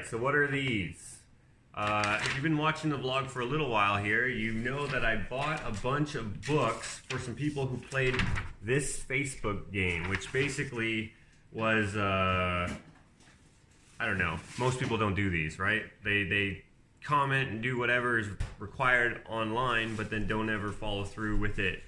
So what are these? If you've been watching the vlog for a little while here, you know that I bought a bunch of books for some people who played this Facebook game, which basically was, I don't know, most people don't do these, right? They comment and do whatever is required online, but then don't ever follow through with it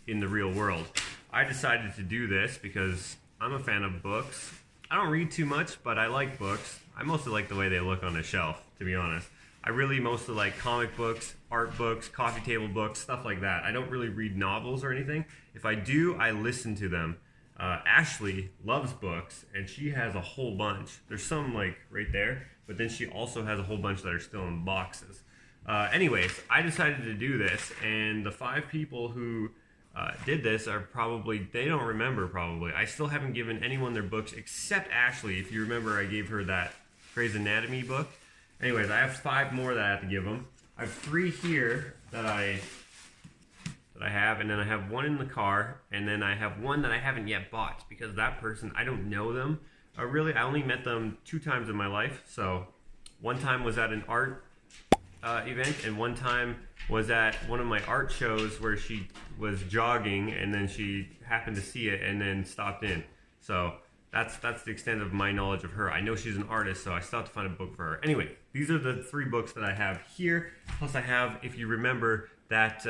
in the real world. I decided to do this because I'm a fan of books. I don't read too much, but I like books. I mostly like the way they look on the shelf, to be honest. I really mostly like comic books, art books, coffee table books, stuff like that. I don't really read novels or anything. If I do, I listen to them. Ashley loves books, and she has a whole bunch. There's some like right there, but then she also has a whole bunch that are still in boxes. Anyways, I decided to do this, and the 5 people who did this are probably, they don't remember probably. I still haven't given anyone their books except Ashley. If you remember, I gave her that Grey's Anatomy book. Anyways, I have 5 more that I have to give them. I have 3 here that I have, and then I have 1 in the car, and then I have 1 that I haven't yet bought because that person, I don't know them. Really, I only met them 2 times in my life. So 1 time was at an art event, and 1 time was at one of my art shows where she was jogging, and then she happened to see it and then stopped in. So that's the extent of my knowledge of her. I know she's an artist, so I still have to find a book for her. Anyway, these are the 3 books that I have here. Plus I have, if you remember, that,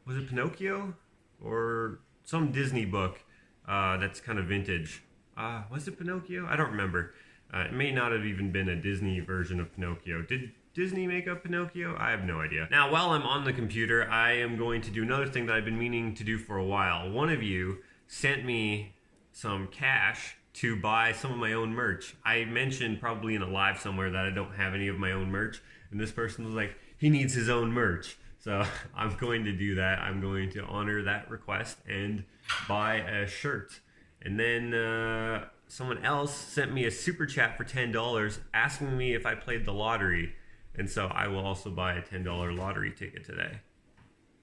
was it Pinocchio? Or some Disney book that's kind of vintage. Was it Pinocchio? I don't remember. It may not have even been a Disney version of Pinocchio. Did Disney make up Pinocchio? I have no idea. Now, while I'm on the computer, I am going to do another thing that I've been meaning to do for a while. One of you sent me some cash to buy some of my own merch. I mentioned probably in a live somewhere that I don't have any of my own merch, and this person was like, he needs his own merch. So I'm going to do that. I'm going to honor that request and buy a shirt. And then someone else sent me a super chat for $10 asking me if I played the lottery. And so I will also buy a $10 lottery ticket today.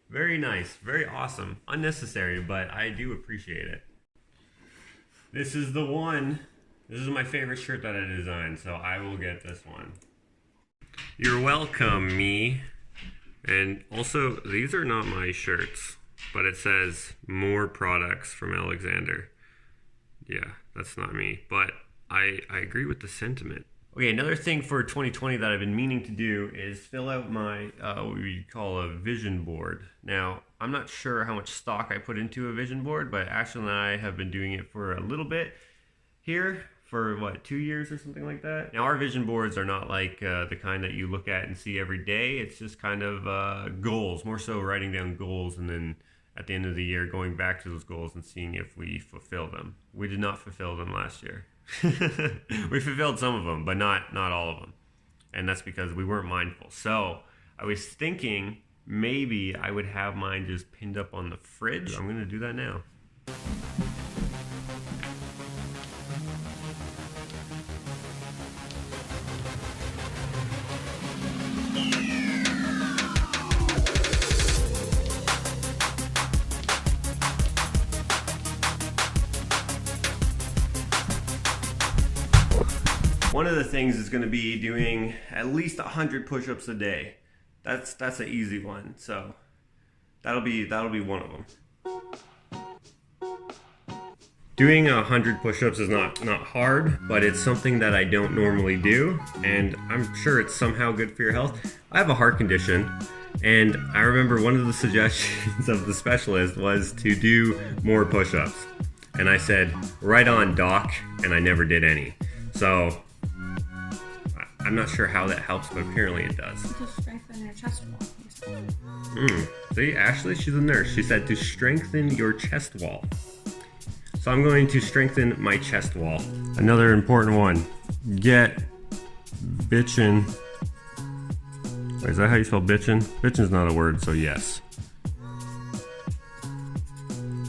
Very nice, very awesome. Unnecessary, but I do appreciate it. This is the one. This is my favorite shirt that I designed, so I will get this one. You're welcome, me. And also, these are not my shirts, but it says more products from Alexander. Yeah, that's not me, but I agree with the sentiment. Okay, another thing for 2020 that I've been meaning to do is fill out my, what we call a vision board. Now, I'm not sure how much stock I put into a vision board, but Ashley and I have been doing it for a little bit here for, what, 2 years or something like that? Now, our vision boards are not like the kind that you look at and see every day. It's just kind of goals, more so writing down goals and then at the end of the year going back to those goals and seeing if we fulfill them. We did not fulfill them last year. We fulfilled some of them, but not all of them. And that's because we weren't mindful. So I was thinking maybe I would have mine just pinned up on the fridge. I'm going to do that now. of the things is going to be doing at least 100 push-ups a day. That's an easy one. So that'll be one of them. Doing 100 push-ups is not hard, but it's something that I don't normally do, and I'm sure it's somehow good for your health. I have a heart condition, and I remember one of the suggestions of the specialist was to do more push-ups. And I said, right on, doc, and I never did any. So I'm not sure how that helps, but apparently it does. To strengthen your chest wall. See, Ashley, she's a nurse. She said to strengthen your chest wall. So I'm going to strengthen my chest wall. Another important one. Get bitchin'. Wait, is that how you spell bitchin'? Bitchin's not a word, so yes.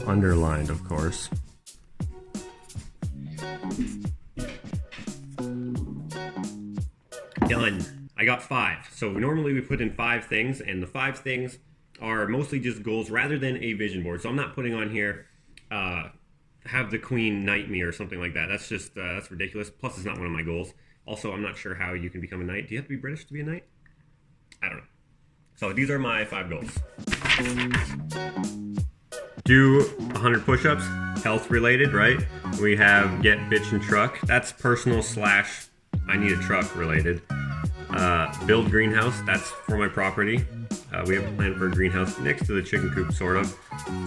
Underlined, of course. Done. I got 5. So normally we put in 5 things, and the 5 things are mostly just goals rather than a vision board. So I'm not putting on here, have the queen knight me or something like that. That's just, that's ridiculous. Plus, it's not one of my goals. Also, I'm not sure how you can become a knight. Do you have to be British to be a knight? I don't know. So these are my 5 goals. Do 100 push-ups, health related, right? We have get, bitch, and truck. That's personal / I need a truck related. Build greenhouse, that's for my property. We have a plan for a greenhouse next to the chicken coop, sort of.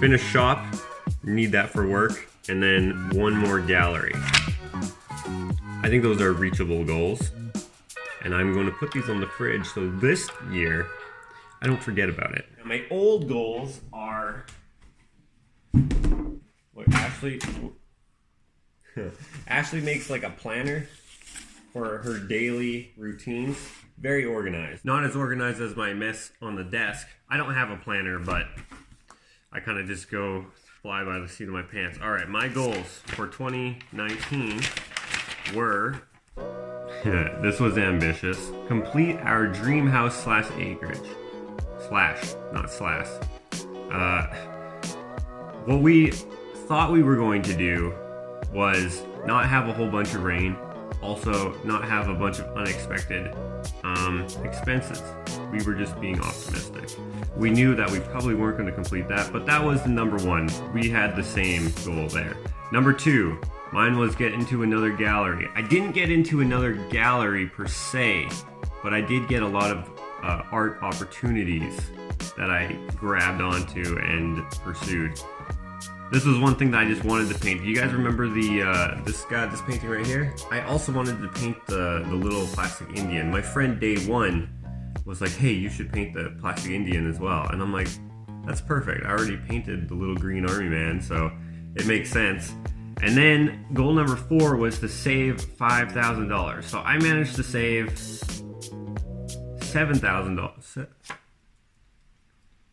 Finish shop, need that for work. And then one more gallery. I think those are reachable goals. And I'm going to put these on the fridge so this year I don't forget about it. Now, my old goals are... Look, Ashley makes like a planner for her daily routines. Very organized. Not as organized as my mess on the desk. I don't have a planner, but I kind of just go fly by the seat of my pants. All right, my goals for 2019 were, this was ambitious, complete our dream house / acreage. Not slash. What we thought we were going to do was not have a whole bunch of rain, also not have a bunch of unexpected expenses. We were just being optimistic. We knew that we probably weren't going to complete that, but that was the number 1. We had the same goal there. Number 2, mine was get into another gallery. I didn't get into another gallery per se, but I did get a lot of art opportunities that I grabbed onto and pursued. This was one thing that I just wanted to paint. Do you guys remember this painting right here? I also wanted to paint the little plastic Indian. My friend Day One was like, hey, you should paint the plastic Indian as well. And I'm like, that's perfect. I already painted the little green army man, so it makes sense. And then goal number 4 was to save $5,000. So I managed to save $7,000.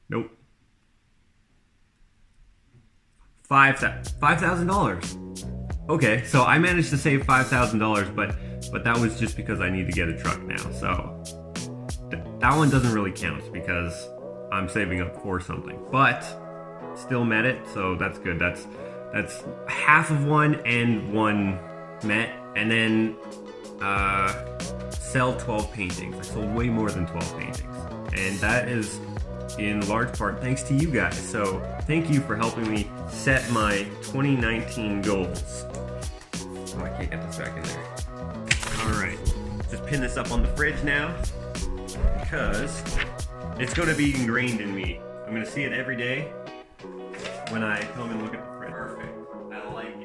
Nope. $5,000. Okay, so I managed to save $5,000, but that was just because I need to get a truck now. So that one doesn't really count because I'm saving up for something, but still met it, so that's good. That's half of one and one met, and then sell 12 paintings. I sold way more than 12 paintings, and that is in large part thanks to you guys. So thank you for helping me set my 2019 goals. Oh, I can't get this back in there. All right, just pin this up on the fridge now because it's going to be ingrained in me. I'm going to see it every day when I come and look at the fridge. Perfect. I like it.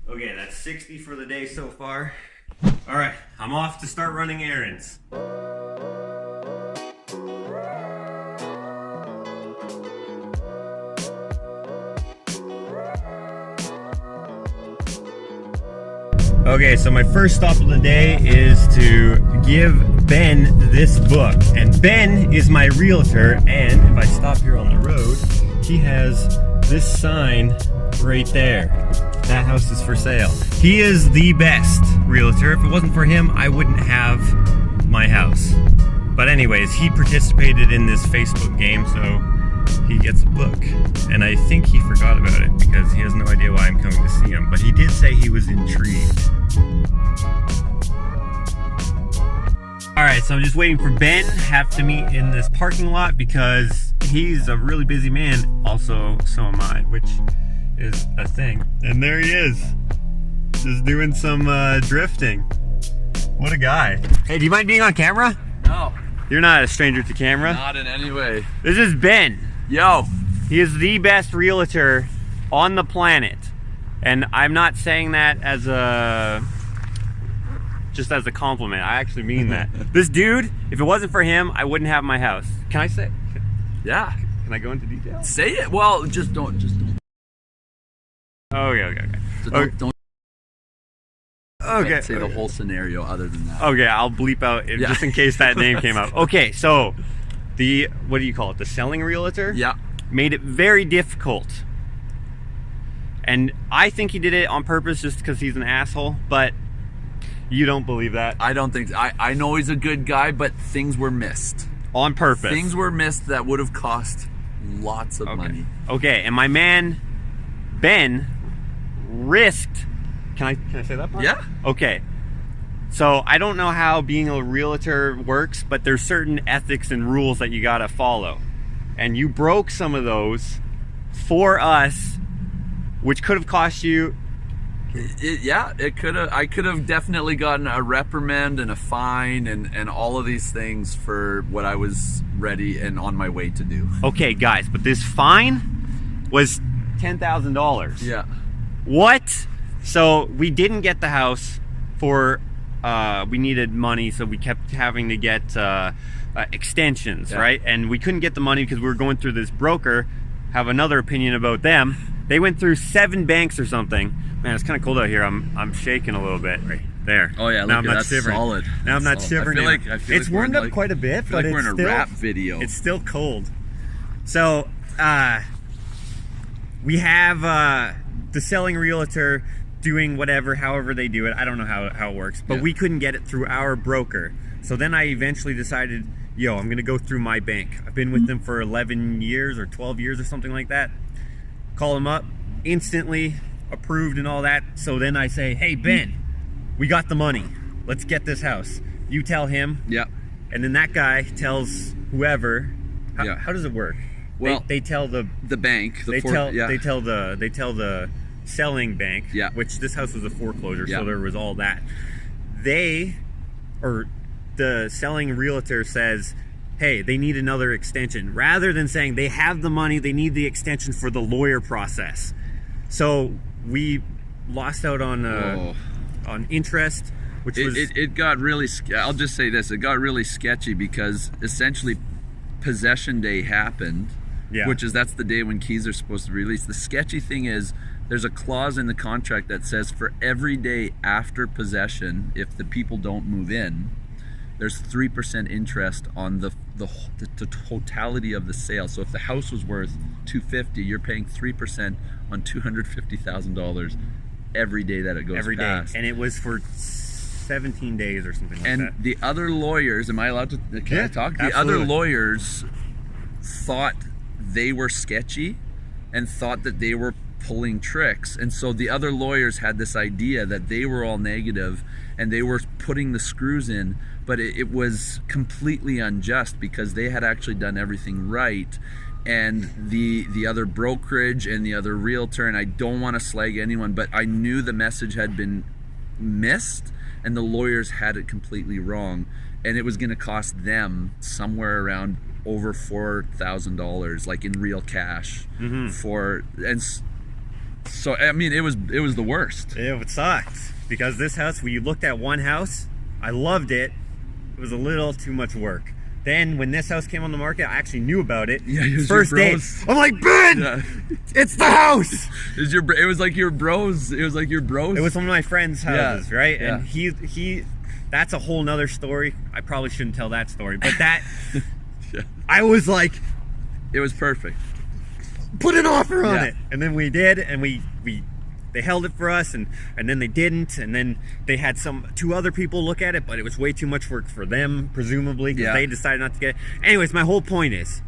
Okay, that's 60 for the day so far. All right, I'm off to start running errands. Okay, so my first stop of the day is to give Ben this book. And Ben is my realtor, and if I stop here on the road, he has this sign right there. That house is for sale. He is the best realtor. If it wasn't for him, I wouldn't have my house. But anyways, he participated in this Facebook game, so he gets a book. And I think he forgot about it because he has no idea why I'm coming to see him. But he did say he was intrigued. Alright, so I'm just waiting for Ben. Have to meet in this parking lot because he's a really busy man. Also, so am I, which is a thing. And there he is. Just doing some drifting. What a guy. Hey, do you mind being on camera? No. You're not a stranger to camera. Not in any way. This is Ben. Yo. He is the best realtor on the planet. And I'm not saying that as a... just as a compliment. I actually mean that. This dude, if it wasn't for him, I wouldn't have my house. Can I say? Yeah. Can I go into detail? Say it. Well, just don't. Okay. So don't Okay. say the whole scenario other than that. Okay, I'll bleep out just in case that name came up. Okay, so what do you call it? The selling realtor? Yeah. Made it very difficult. And I think he did it on purpose just because he's an asshole, but you don't believe that? I don't think I know he's a good guy, but things were missed. On purpose. Things were missed that would have cost lots of money. Okay, and my man Ben risked. Can I say that part? Yeah. Okay. So I don't know how being a realtor works, but there's certain ethics and rules that you gotta follow. And you broke some of those for us, which could have cost you. It could have. I could have definitely gotten a reprimand and a fine and all of these things for what I was ready and on my way to do. Okay, guys, but this fine was $10,000. Yeah. What? So we didn't get the house for. We needed money, so we kept having to get extensions, right? And we couldn't get the money because we were going through this broker. Have another opinion about them. They went through 7 banks or something. Man, it's kind of cold out here. I'm shaking a little bit right there. Oh yeah, now I'm not that's shivering. Solid. Now I'm not shivering. I feel it's warmed up quite a bit, but we're it's in a still, rap video. It's still cold. So we have the selling realtor doing whatever, however they do it. I don't know how it works, but we couldn't get it through our broker. So then I eventually decided, I'm gonna go through my bank. I've been with them for 11 years or 12 years or something like that. Call them up, instantly approved and all that. So then I say, hey Ben, we got the money. Let's get this house. You tell him. Yeah. And then that guy tells whoever. How does it work? Well, they tell the bank. They tell the selling bank. Yeah. Which this house was a foreclosure, yeah. so there was all that. The selling realtor says, hey, they need another extension. Rather than saying they have the money, they need the extension for the lawyer process. So we lost out on interest, which it got really. I'll just say this: it got really sketchy because essentially possession day happened, that's the day when keys are supposed to be released. The sketchy thing is there's a clause in the contract that says for every day after possession, if the people don't move in, there's 3% interest on the totality of the sale. So if the house was worth $250,000, you're paying 3% on $250,000 every day that it goes past. And it was for 17 days or something like that. And the other lawyers, am I allowed to I talk? Absolutely. The other lawyers thought they were sketchy and thought that they were pulling tricks. And so the other lawyers had this idea that they were all negative and they were putting the screws in, but it was completely unjust because they had actually done everything right. And the other brokerage and the other realtor, and I don't want to slag anyone, but I knew the message had been missed and the lawyers had it completely wrong. And it was going to cost them somewhere around over $4,000, like in real cash. So I mean, it was the worst. It sucked because this house, we looked at one house, I loved it. It was a little too much work. Then when this house came on the market, I actually knew about it. Yeah, it was first your day. bros. I'm like, Ben, it's the house. It was like your bros. It was like your bros. It was one of my friends' houses, right? Yeah. And he that's a whole nother story. I probably shouldn't tell that story, but that I was like, it was perfect. Put an offer on it, and then we did, and we they held it for us, and then they didn't, and then they had two other people look at it, but it was way too much work for them, presumably, because they decided not to get it. Anyways, my whole point is,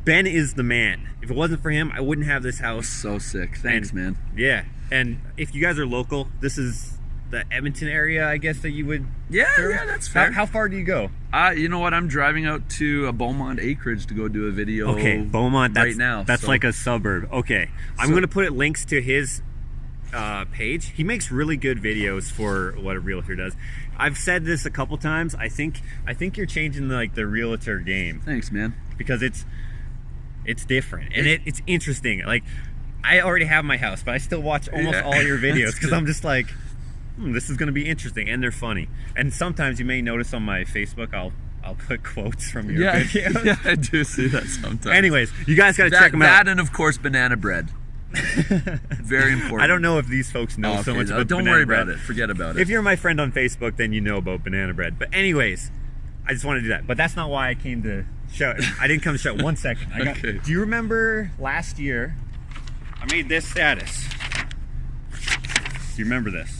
Ben is the man. If it wasn't for him, I wouldn't have this house. So sick. Thanks, man. Yeah, and if you guys are local, this is the Edmonton area, I guess, that you would serve? Yeah, that's fair. How far do you go? You know what? I'm driving out to a Beaumont acreage to go do a video. Okay, Beaumont. That's, right now. That's like a suburb. Okay, I'm going to put links to his page. He makes really good videos for what a realtor does. I've said this a couple times. I think you're changing the realtor game. Thanks, man. Because it's different and it's interesting. Like, I already have my house, but I still watch almost all your videos because I'm just like, this is going to be interesting, and they're funny. And sometimes you may notice on my Facebook, I'll put quotes from your videos. Yeah, I do see that sometimes. Anyways, you guys got to check them out. That and of course banana bread. Very important. I don't know if these folks know so much about don't banana worry bread. about it. Forget about it. If you're my friend on Facebook, then you know about banana bread. But anyways, I just want to do that. But that's not why I came to show it. I didn't come to show it. 1 second. Okay. Do you remember last year I made this status? Do you remember this?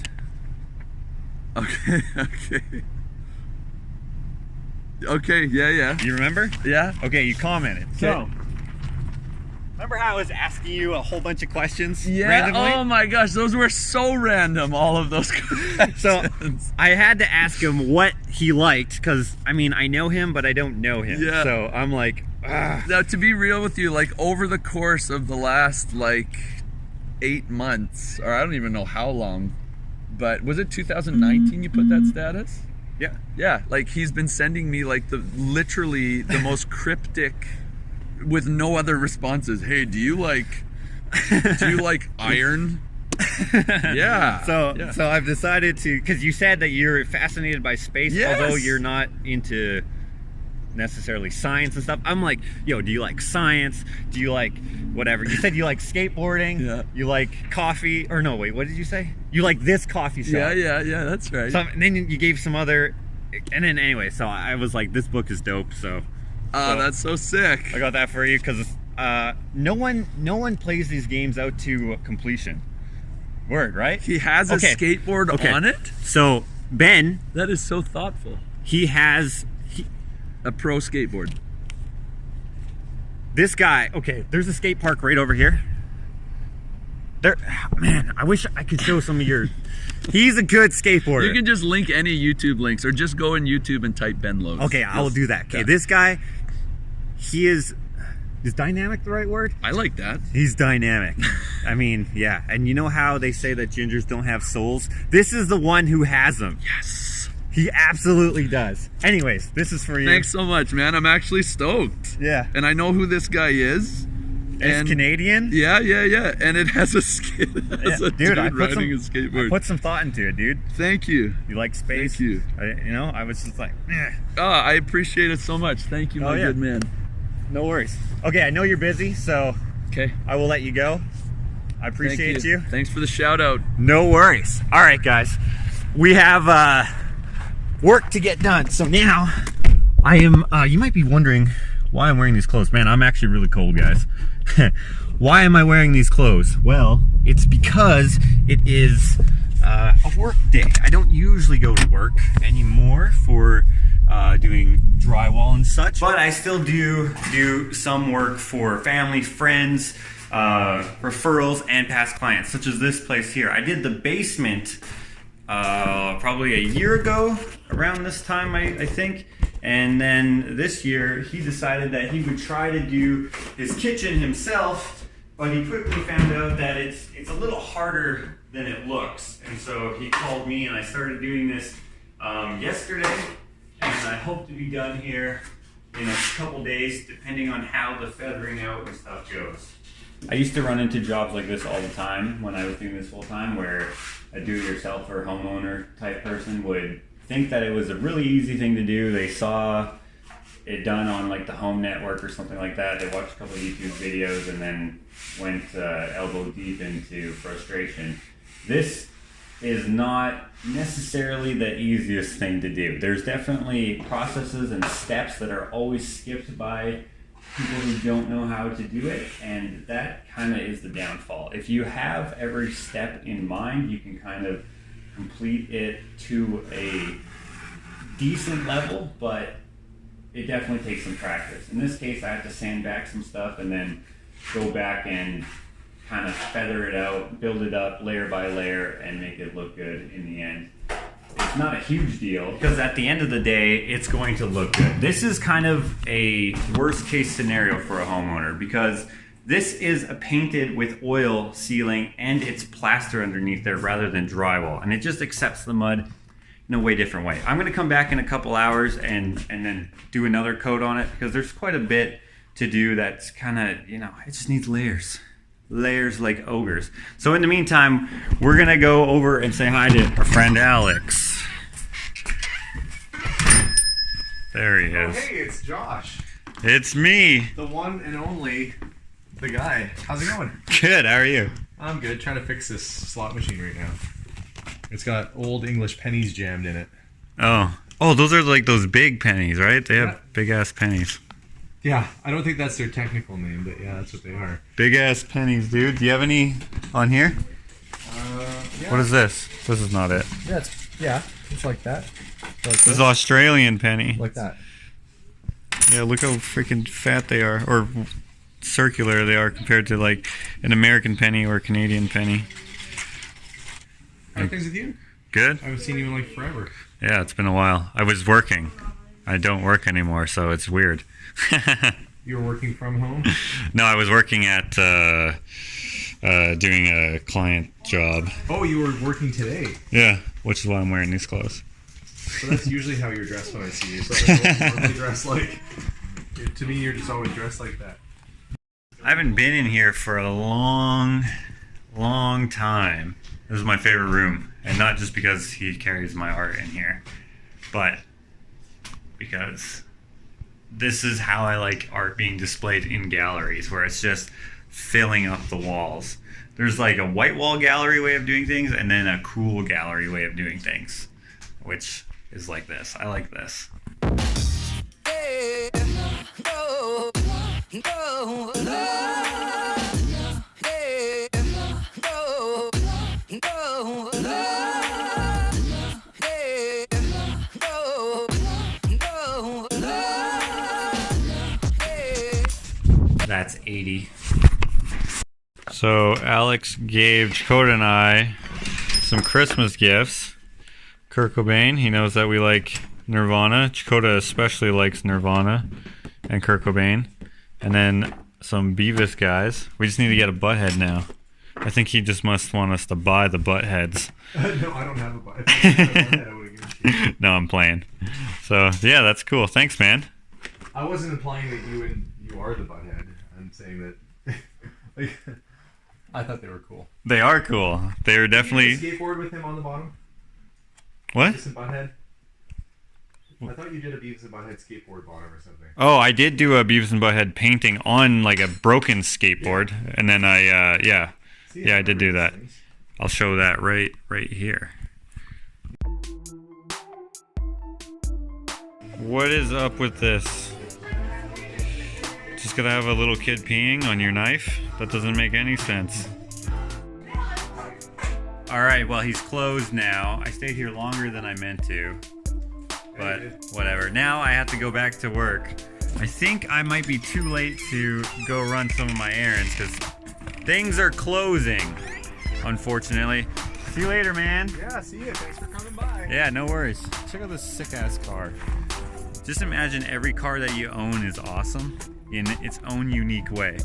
Okay, yeah. You remember? Yeah. Okay, you commented. So, remember how I was asking you a whole bunch of questions randomly? Oh my gosh, those were so random, all of those questions. So, I had to ask him what he liked, because, I mean, I know him, but I don't know him. Yeah. So, I'm like, Now, to be real with you, over the course of the last, 8 months, or I don't even know how long, but was it 2019 you put that status? Yeah. Yeah, he's been sending me literally the most cryptic, with no other responses. Hey, do you like iron? Yeah. So I've decided to, because you said that you're fascinated by space, although you're not into necessarily science and stuff. I'm like, yo, do you like science? Do you like whatever? You said you like skateboarding. Yeah. You like coffee, or no, wait, what did you say? You like this coffee shop. Yeah, that's right. And then you gave some other, and then anyway, so I was like, this book is dope. So that's so sick. I got that for you, because no one plays these games out to completion. Word, right? He has a skateboard on it. So Ben, that is so thoughtful. He has a pro skateboard. This guy, okay, there's a skate park right over here. Man, I wish I could show some of your. He's a good skateboarder. You can just link any YouTube links, or just go in YouTube and type Ben Lowe's. Okay, I will do that. Okay, this guy, he is dynamic the right word? I like that. He's dynamic. I mean, yeah. And you know how they say that gingers don't have souls? This is the one who has them. Yes. He absolutely does. Anyways, this is for you. Thanks so much, man. I'm actually stoked. Yeah. And I know who this guy is. It's Canadian? Yeah. And it has a dude riding a skateboard. I put some thought into it, dude. Thank you. You like space? Thank you. I was just like, eh. Oh, I appreciate it so much. Thank you, my good man. No worries. Okay, I know you're busy, so I will let you go. I appreciate you. Thanks for the shout out. No worries. All right, guys. We have work to get done. So now I am, you might be wondering why I'm wearing these clothes. Man, I'm actually really cold, guys. Why am I wearing these clothes? Well, it's because it is a work day. I don't usually go to work anymore for doing drywall and such, but I still do some work for family, friends, referrals, and past clients, such as this place here. I did the basement probably a year ago around this time, I think. And then this year, he decided that he would try to do his kitchen himself, but he quickly found out that it's a little harder than it looks. And so he called me, and I started doing this yesterday, and I hope to be done here in a couple days, depending on how the feathering out and stuff goes. I used to run into jobs like this all the time when I was doing this full time, where a do-it-yourself or homeowner type person would think that it was a really easy thing to do. They saw it done on like the Home Network or something like that. They watched a couple of YouTube videos and then went elbow deep into frustration. This is not necessarily the easiest thing to do. There's definitely processes and steps that are always skipped by people who don't know how to do it, and that kind of is the downfall. If you have every step in mind, you can kind of complete it to a decent level, but it definitely takes some practice. In this case, I have to sand back some stuff and then go back and kind of feather it out, build it up layer by layer, and make it look good in the end. It's not a huge deal because at the end of the day, it's going to look good. This is kind of a worst case scenario for a homeowner because this is a painted with oil ceiling and it's plaster underneath there rather than drywall, and it just accepts the mud in a way different way. I'm gonna come back in a couple hours and then do another coat on it because there's quite a bit to do that's kind of, you know, it just needs layers. Layers like ogres. So in the meantime, we're gonna go over and say hi to our friend Alex. There he is. Oh, hey, it's Josh. It's me. The one and only, the guy. How's it going? Good, how are you? I'm good. Trying to fix this slot machine right now. It's got old English pennies jammed in it. Oh, those are like those big pennies, right? They have big ass pennies. Yeah, I don't think that's their technical name, but yeah, that's what they are. Big ass pennies, dude. Do you have any on here? Yeah. What is this? This is not it. Yeah, it's like that. This is Australian penny. Like that. Yeah, look how freaking fat they are, or circular they are compared to like an American penny or a Canadian penny. How are things with you? Good. I haven't seen you in like forever. Yeah, it's been a while. I was working. I don't work anymore, so it's weird. You were working from home? No, I was working at doing a client job. Oh, you were working today. Yeah, which is why I'm wearing these clothes. So that's usually how you're dressed when I see you. So I don't normally dress like. To me, you're just always dressed like that. I haven't been in here for a long time. This is my favorite room, and not just because he carries my art in here, but because this is how I like art being displayed in galleries, where it's just filling up the walls. There's like a white wall gallery way of doing things, and then a cool gallery way of doing things, which is like this. I like this. That's 80. So Alex gave Dakota and I some Christmas gifts. Kurt Cobain, he knows that we like Nirvana. Dakota especially likes Nirvana and Kurt Cobain. And then some Beavis guys. We just need to get a butthead now. I think he just must want us to buy the buttheads. No, I don't have a butthead. If I had a butthead, I would've given it to you. No, I'm playing. So yeah, that's cool. Thanks, man. I wasn't implying that you are the butthead. I'm saying that like, I thought they were cool. They are cool. They're definitely. Did you skateboard with him on the bottom? What? Beavis and Butthead? I thought you did a Beavis and Butthead skateboard bottom or something. Oh, I did do a Beavis and Butthead painting on like a broken skateboard, and then I yeah, I did do that. I'll show that right here. What is up with this? Just gonna have a little kid peeing on your knife? That doesn't make any sense. Alright, well, he's closed now. I stayed here longer than I meant to, but whatever. Now I have to go back to work. I think I might be too late to go run some of my errands because things are closing, unfortunately. See you later, man. Yeah, see you. Thanks for coming by. Yeah, no worries. Check out this sick-ass car. Just imagine every car that you own is awesome in its own unique way.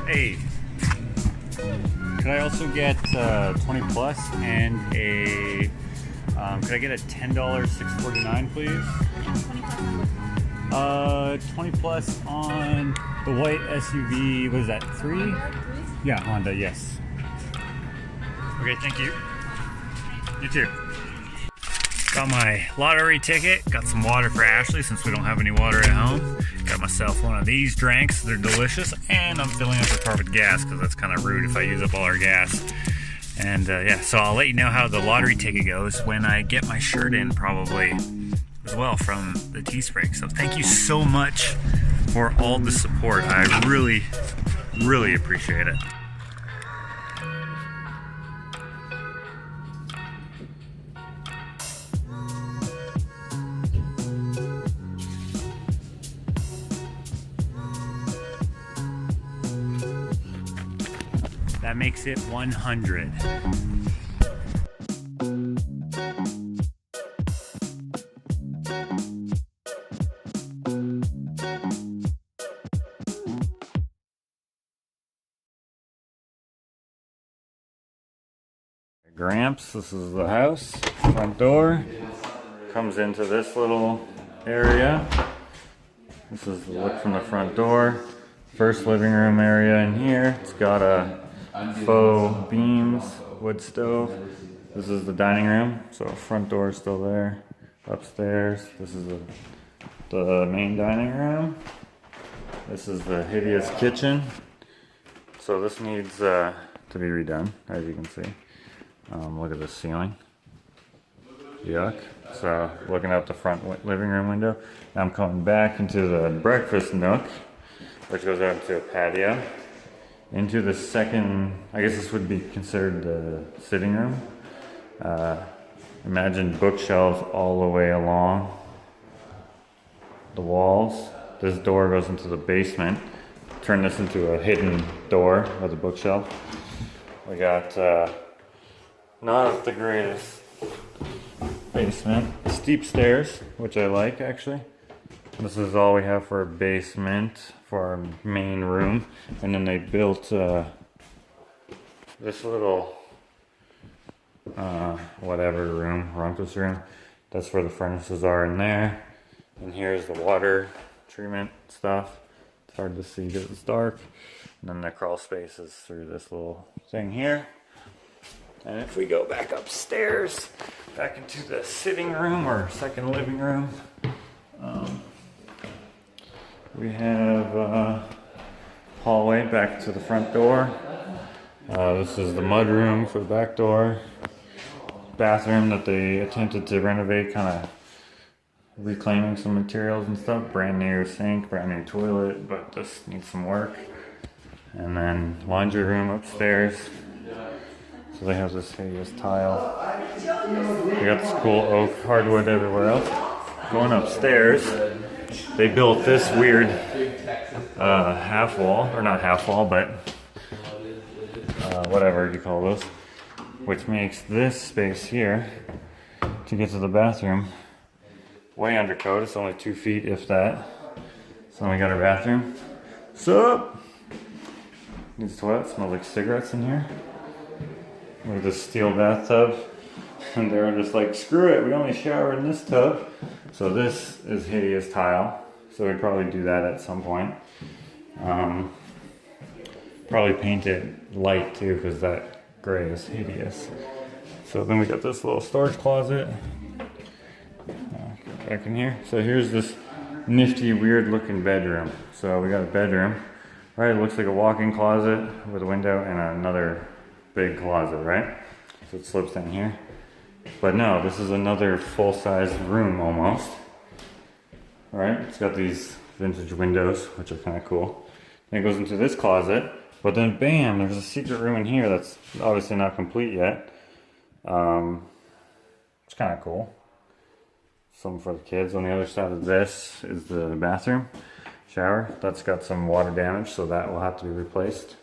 Hey, could I also get 20 plus and a, could I get a $10 $649 please? 20 plus on the white SUV, what is that, 3? Yeah, Honda, yes. Okay, thank you. You too. Got my lottery ticket, got some water for Ashley since we don't have any water at home. Got myself one of these drinks, they're delicious, and I'm filling up her car with gas because that's kind of rude if I use up all our gas. And yeah, so I'll let you know how the lottery ticket goes when I get my shirt in probably as well from the Teespring. So thank you so much for all the support. I really, really appreciate it. That makes it 100. Gramps, this is the house, front door, comes into this little area. This is the look from the front door. First living room area in here. It's got a faux beams, wood stove. This is the dining room, so front door is still there. Upstairs, this is the main dining room. This is the hideous kitchen. So this needs to be redone, as you can see. Look at the ceiling. Yuck. So looking out the front living room window. Now I'm coming back into the breakfast nook, which goes out into a patio. Into the second, I guess this would be considered the sitting room. Imagine bookshelves all the way along the walls. This door goes into the basement. Turn this into a hidden door with a bookshelf. We got not the greatest basement. Steep stairs, which I like actually. This is all we have for a basement for our main room, and then they built this little whatever room, rumpus room. That's where the furnaces are in there. And here's the water treatment stuff. It's hard to see because it's dark. And then the crawl space is through this little thing here. And if we go back upstairs, back into the sitting room or second living room, we have a hallway back to the front door. This is the mud room for the back door. Bathroom that they attempted to renovate, kind of reclaiming some materials and stuff. Brand new sink, brand new toilet, but this needs some work. And then laundry room upstairs. So they have this hideous tile. We got this cool oak hardwood everywhere else. Going upstairs, they built this weird half wall, or not half wall, but whatever you call those, which makes this space here to get to the bathroom way undercoat. It's only 2 feet, if that. So then we got our bathroom. Sup? Needs a toilet. Smells like cigarettes in here. With this steel bathtub, and they were just like, screw it, we only shower in this tub. So this is hideous tile, so we'd probably do that at some point. Probably paint it light too, because that gray is hideous. So then we got this little storage closet back in here. So here's this nifty, weird looking bedroom. So we got a bedroom, right? It looks like a walk-in closet with a window and another big closet, right? So it slips in here. But no, this is another full-size room almost. Right? It's got these vintage windows, which are kind of cool. Then it goes into this closet, but then bam, there's a secret room in here that's obviously not complete yet. It's kind of cool. Something for the kids. On the other side of this is the bathroom shower. That's got some water damage, so that will have to be replaced.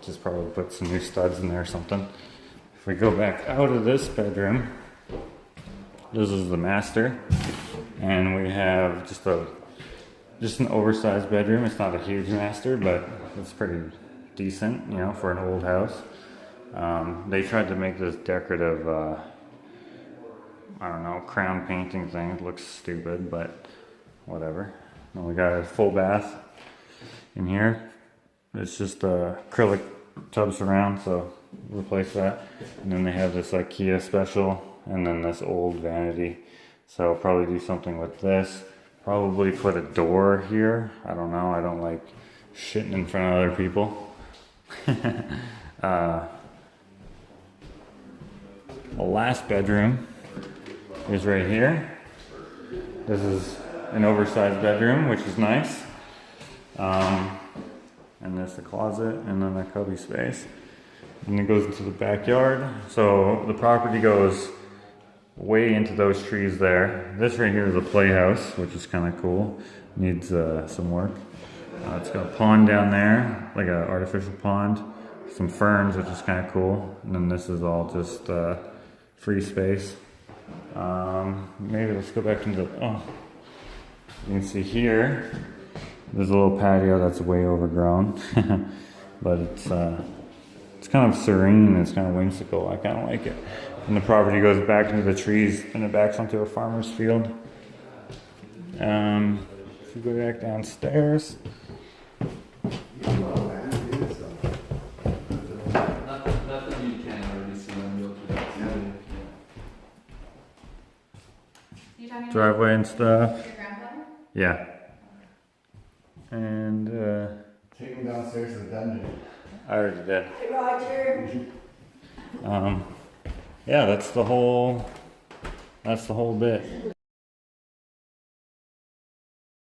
Just probably put some new studs in there or something. If we go back out of this bedroom, this is the master, and we have just a just an oversized bedroom. It's not a huge master, but it's pretty decent, you know, for an old house. They tried to make this decorative, I don't know, crown painting thing. It looks stupid, but whatever. And we got a full bath in here. It's just acrylic tub surround, so replace that. And then they have this IKEA special, and then this old vanity. So I'll probably do something with this. Probably put a door here. I don't know. I don't like shitting in front of other people. The last bedroom is right here. This is an oversized bedroom, which is nice. And there's a closet and then a cubby space. And it goes into the backyard. So the property goes way into those trees there. This right here is a playhouse, which is kind of cool. Needs some work. It's got a pond down there, like an artificial pond. Some ferns, which is kind of cool. And then this is all just free space. Maybe let's go back into the, oh. You can see here, there's a little patio that's way overgrown. But it's kind of serene, it's kind of whimsical. I kind of like it. And the property goes back into the trees and it backs onto a farmer's field. If you go back downstairs, Nothing you can already see on Realtor. You talking driveway and stuff. about your grandfather? Yeah. And Take him downstairs to the dungeon. I already did. Hey, Roger. Yeah, that's the whole bit.